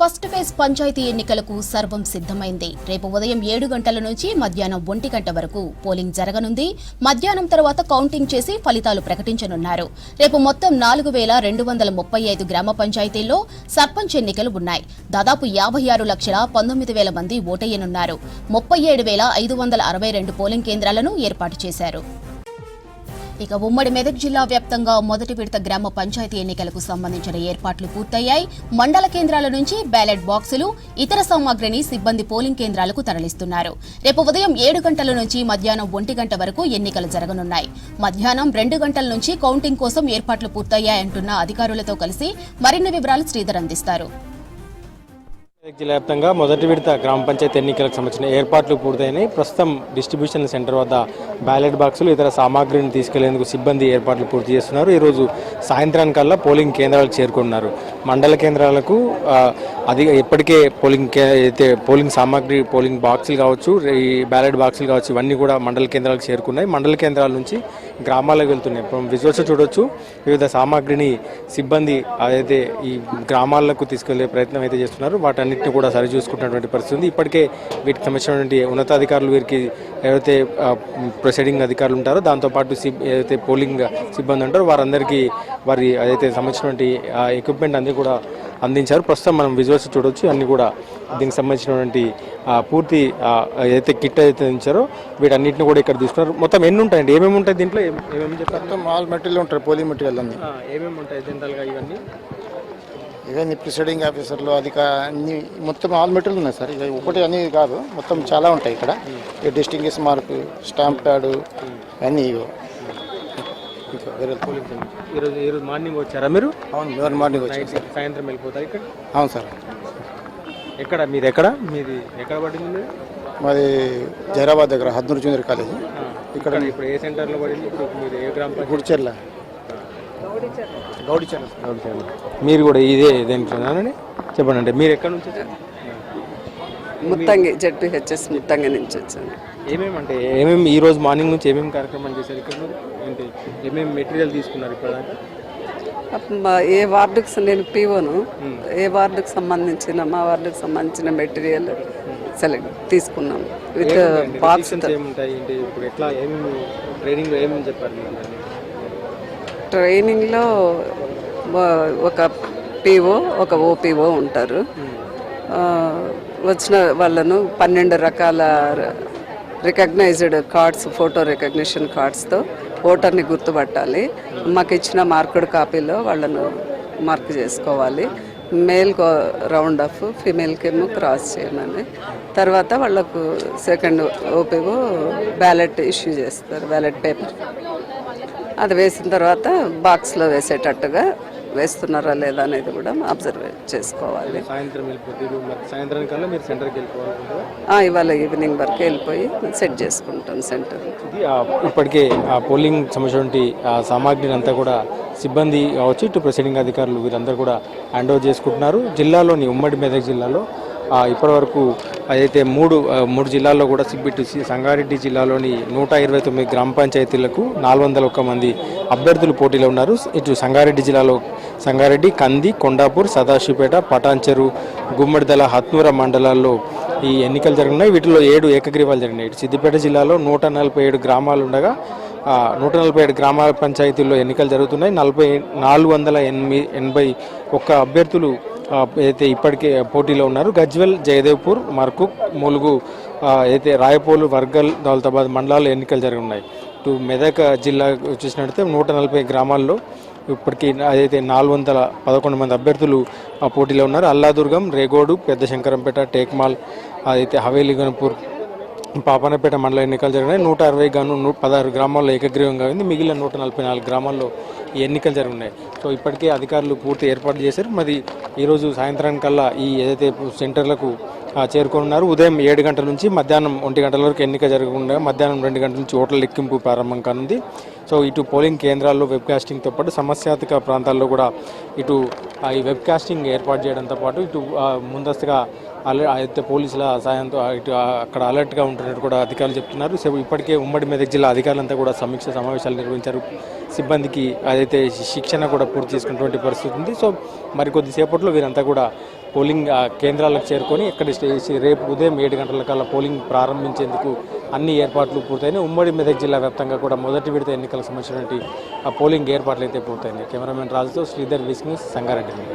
First phase panchayat ఎన్నికలకు సర్వం సిద్ధమైంది. రేపు ఉదయం 7 గంటల నుంచి మధ్యాహ్నం 1 గంట వరకు పోలింగ్ జరగనుంది. మధ్యాహ్నం తర్వాత కౌంటింగ్ చేసి ఫలితాలు ప్రకటించనున్నారు. రేపు మొత్తం 4235 గ్రామ పంచాయతీల్లో సర్పంచ్ ఎన్నికలు ఉన్నాయి. దాదాపు 56,19,000 మంది ఓటయ్యనున్నారు. 37,562 పోలింగ్ కేంద్రాలను ఏర్పాటు చేశారు. ఇక ఉమ్మడి మెదక్ జిల్లా వ్యాప్తంగా మొదటి విడత గ్రామ పంచాయతీ ఎన్నికలకు సంబంధించిన ఏర్పాట్లు పూర్తయ్యాయి. మండల కేంద్రాల నుంచి బ్యాలెట్ బాక్సులు, ఇతర సామాగ్రిని సిబ్బంది పోలింగ్ కేంద్రాలకు తరలిస్తున్నారు. రేపు ఉదయం 7 గంటల నుంచి మధ్యాహ్నం 1 గంట వరకు ఎన్నికలు జరగనున్నాయి. మధ్యాహ్నం 2 గంటల నుంచి కౌంటింగ్ కోసం ఏర్పాట్లు పూర్తయ్యాయంటున్న అధికారులతో కలిసి మరిన్ని వివరాలు శ్రీధర్ అందిస్తారు. జిల్లా వ్యాప్తంగా మొదటి విడత గ్రామ పంచాయతీ ఎన్నికలకు సంబంధించిన ఏర్పాట్లు పూర్తయినాయి. ప్రస్తుతం డిస్ట్రిబ్యూషన్ సెంటర్ వద్ద బ్యాలెట్ బాక్సులు, ఇతర సామాగ్రిని తీసుకెళ్లేందుకు సిబ్బంది ఏర్పాట్లు పూర్తి చేస్తున్నారు. ఈరోజు సాయంత్రానికల్లా పోలింగ్ కేంద్రాలకు చేరుకున్నారు. మండల కేంద్రాలకు ఇప్పటికే పోలింగ్ సామాగ్రి, పోలింగ్ బాక్సులు కావచ్చు, ఈ బ్యాలెట్ బాక్సులు కావచ్చు, ఇవన్నీ కూడా మండల కేంద్రాలకు చేరుకున్నాయి. మండల కేంద్రాల నుంచి గ్రామాలకు వెళ్తున్నాయి. విజువల్స్ చూడొచ్చు. వివిధ సామాగ్రిని సిబ్బంది ఈ గ్రామాలకు తీసుకెళ్లే ప్రయత్నం అయితే చేస్తున్నారు. వాటన్నిటిని కూడా సరిచూసుకుంటున్నటువంటి పరిస్థితి ఉంది. ఇప్పటికే వీటికి సంబంధించినటువంటి ఉన్నతాధికారులు, వీరికి ఏదైతే ప్రొసీడింగ్ అధికారులు ఉంటారో, దాంతోపాటు ఏదైతే పోలింగ్ సిబ్బంది ఉంటారో వారందరికీ వారి సంబంధించినటువంటి ఎక్విప్మెంట్ అన్ని కూడా అందించారు. ప్రస్తుతం మనం విజువల్స్ చూడవచ్చు. అన్ని కూడా దీనికి సంబంధించినటువంటి పూర్తి ఏదైతే కిట్ అయితే ఇచ్చారో వీటన్నిటిని కూడా ఇక్కడ తీసుకున్నారు. మొత్తం ఎన్ని ఉంటాయండి? ఏమేమి ఉంటాయి దీంట్లో? ఏమేమి చెప్పారు? మొత్తం ఆల్ మెటీరియల్ ఉంటాయి. పోలింగ్ మెటీరియల్ అన్ని ఏమేమి ఉంటాయి జనరల్గా? ఇవన్నీ ప్రిసైడింగ్ ఆఫీసర్లు అన్ని మొత్తం ఆల్ మెటీరియల్ ఉన్నాయి సార్. ఇక ఒకటి అని కాదు, మొత్తం చాలా ఉంటాయి ఇక్కడ. డిస్టింగ్విష్ మార్క్, స్టాంప్ ప్యాడ్ అన్నీ. ఈరోజు మార్నింగ్ వచ్చారా మీరు? అవును, మార్నింగ్ వచ్చారు. సాయంత్రం వెళ్ళిపోతారు ఇక్కడ? అవును సార్. మీది ఎక్కడ పడింది? మాది జైరాబాద్ దగ్గర హద్నూర్ జూనియర్ కాలేజీ. ఇక్కడ ఇప్పుడు ఏ సెంటర్లో పడింది? ఇప్పుడు మీరు ఏ గ్రామ? గుడిచెర్ల. మీరు కూడా ఇదే దేంట్లోనండి? చెప్పండి. అంటే మీరు ఎక్కడ నుంచి? ముత్తంగి, ZPHS ముత్తంగి నుంచి వచ్చాను. ఏమేమి ఈ రోజు మార్నింగ్ నుంచి ఏమేమి కార్యక్రమాలు చేశారు ఇక్కడ? అంటే ఏమేమి మెటీరియల్ తీసుకున్నారు ఇప్పటిదాకా? ఏ వార్డుకు నేను పీఓను, ఏ వార్డుకు సంబంధించిన మా వార్డుకు సంబంధించిన మెటీరియల్ సెలెక్ట్ తీసుకున్నాం. With box. ఇప్పుడు ఎట్లా ఏమేమి ట్రైనింగ్లో ఏమేమి చెప్పారు? ట్రైనింగ్లో ఒక పీఓ, ఒక ఓపీఓ ఉంటారు. వచ్చిన వాళ్ళను 12 రకాల రికగ్నైజ్డ్ కార్డ్స్, ఫోటో రికగ్నిషన్ కార్డ్స్తో ఓటర్ని గుర్తుపట్టాలి. మాకు ఇచ్చిన మార్కుడ్ కాపీలో వాళ్ళను మార్క్ చేసుకోవాలి. మేల్కి రౌండ్ ఆఫ్, ఫీమేల్కి ఏమో క్రాస్ చేయమని. తర్వాత వాళ్ళకు సెకండ్ ఓపీఓ బ్యాలెట్ ఇష్యూ చేస్తారు, బ్యాలెట్ పేపర్. అది వేసిన తర్వాత బాక్స్లో వేసేటట్టుగా వేస్తున్నారా లేదా అనేది కూడా అబ్జర్వ్ చేసుకోవాలి. ఇవాళ ఈవినింగ్ వరకు వెళ్ళిపోయి సెట్ చేసుకుంటాం సెంటర్. ఇప్పటికే పోలింగ్ సంబంధించిన సామాగ్రిని అంతా కూడా సిబ్బంది కావచ్చు, ఇటు ప్రిసైడింగ్ అధికారులు వీరందరూ కూడా హ్యాండ్ ఓవర్ చేసుకుంటున్నారు. జిల్లాలోని ఉమ్మడి మెదక్ జిల్లాలో ఇప్పటివరకు అయితే మూడు జిల్లాల్లో కూడా ఇటు సంగారెడ్డి జిల్లాలోని 129 గ్రామ పంచాయతీలకు 401 మంది అభ్యర్థులు పోటీలో ఉన్నారు. ఇటు సంగారెడ్డి జిల్లాలో సంగారెడ్డి, కంది, కొండాపూర్, సదాశివపేట, పటాన్చెరు, గుమ్మడిదల, హత్నూర మండలాల్లో ఈ ఎన్నికలు జరిగినాయి. వీటిలో 7 ఏకగ్రీవాలు జరిగినాయి. ఇటు సిద్దిపేట జిల్లాలో 147 గ్రామాలు ఉండగా 147 గ్రామ పంచాయతీల్లో ఎన్నికలు జరుగుతున్నాయి. 481 అభ్యర్థులు అయితే ఇప్పటికే పోటీలో ఉన్నారు. గజ్వెల్, జయదేవ్పూర్, మర్కుక్, ములుగు, అయితే రాయపోలు, వర్గల్, దౌలతాబాద్ మండలాల్లో ఎన్నికలు జరుగున్నాయి. ఇటు మెదక్ జిల్లా చూసినట్లయితే 140 గ్రామాల్లో ఇప్పటికీ అయితే 411 మంది అభ్యర్థులు పోటీలో ఉన్నారు. అల్లాదుర్గం, రేగోడు, పెద్ద శంకరంపేట, టేక్మాల్, అయితే హవేలీ, గన్పూర్, పాపనపేట మండల ఎన్నికలు జరిగినాయి. 160 గాను 16 గ్రామాల్లో ఏకగ్రీవంగా ఉంది. మిగిలిన 144 గ్రామాల్లో ఈ ఎన్నికలు జరుగున్నాయి. సో ఇప్పటికే అధికారులు పూర్తి ఏర్పాట్లు చేశారు. మరి ఈరోజు సాయంత్రానికల్లా ఈ ఏదైతే సెంటర్లకు చేరుకున్నారు. ఉదయం 7 గంటల నుంచి మధ్యాహ్నం 1 గంటల వరకు ఎన్నిక జరగకుండా మధ్యాహ్నం 2 గంటల నుంచి ఓట్ల లెక్కింపు ప్రారంభం కానుంది. సో ఇటు పోలింగ్ కేంద్రాల్లో వెబ్కాస్టింగ్తో పాటు సమస్యాత్మక ప్రాంతాల్లో కూడా ఇటు ఈ వెబ్కాస్టింగ్ ఏర్పాటు చేయడంతో పాటు ఇటు ముందస్తుగా అయితే పోలీసుల సాయంతో ఇటు అక్కడ అలర్ట్గా ఉంటున్నట్టు కూడా అధికారులు చెప్తున్నారు. సో ఇప్పటికే ఉమ్మడి మెదక్ జిల్లా అధికారులంతా కూడా సమీక్ష సమావేశాలు నిర్వహించారు. సిబ్బందికి అదైతే శిక్షణ కూడా పూర్తి చేసుకున్నటువంటి పరిస్థితి ఉంది. సో మరికొద్దిసేపట్లో వీరంతా కూడా పోలింగ్ కేంద్రాలకు చేరుకొని ఇక్కడ స్టే చేసి రేపు ఉదయం 7 గంటల కల్లా పోలింగ్ ప్రారంభించేందుకు అన్ని ఏర్పాట్లు పూర్తయినాయి. ఉమ్మడి మెదక్ జిల్లా వ్యాప్తంగా కూడా మొదటి విడత ఎన్నికలకు సంబంధించినటువంటి పోలింగ్ ఏర్పాట్లు అయితే పూర్తయినాయి. కెమెరామెన్ రాజుతో శ్రీధర్, విస్న్యూస్, సంగారెడ్డి.